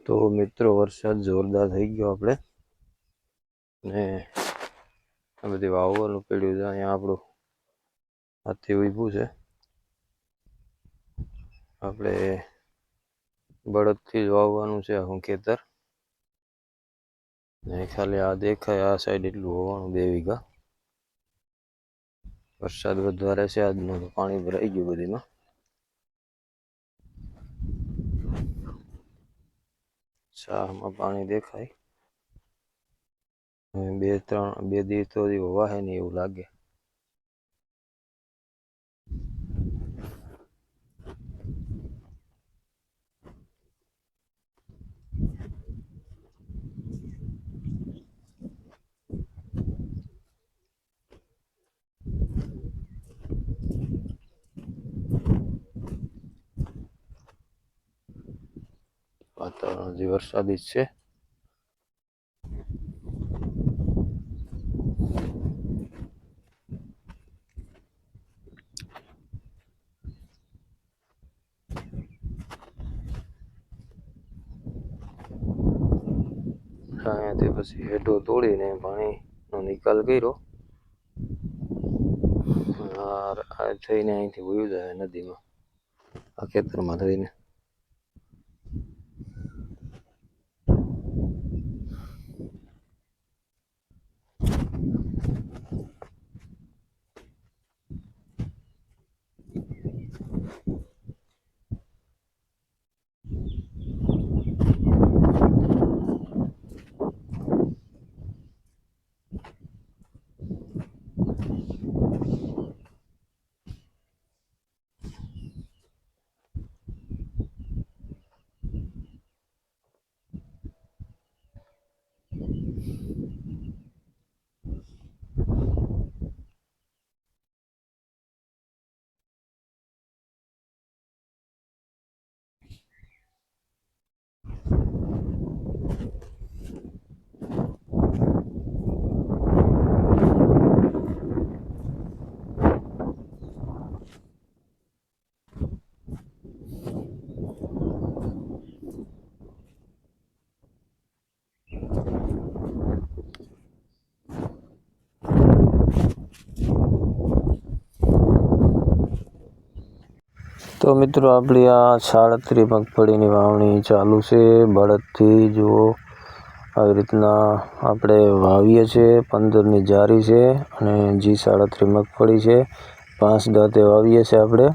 તો મિત્રો વરસાદ જોરદાર થઈ ગયો આપણે ને આ બધી વાવવાનું પડ્યું છે. અહીંયા આપણું હાથી ઊભું છે. આપણે બળદથી જ વાવવાનું છે આખું ખેતર ને ખાલી આ દેખાય આ સાઈડ એટલું હોવાનું 2 વીઘા. વરસાદ વધારે છે આજનો તો પાણી ભરાઈ ગયું બધીમાં. શાહમાં પાણી દેખાય. 2 દિવસ તો વાહે નહીં એવું લાગે. વાતાવરણ હજી વરસાદી જ છે. અહીંયાથી પછી હેઠો તોડીને પાણીનો નિકાલ કર્યો. આ થઈને અહીંથી વયું જાય નદીમાં, આ ખેતરમાં થઈને. તો મિત્રો આપણી આ 37 મગફળીની વાવણી ચાલુ છે બળદથી. જુઓ આવી રીતના આપણે વાવીએ છીએ. 15ની જારી છે અને G37 મગફળી છે. 5 દાંતે વાવીએ છીએ આપણે.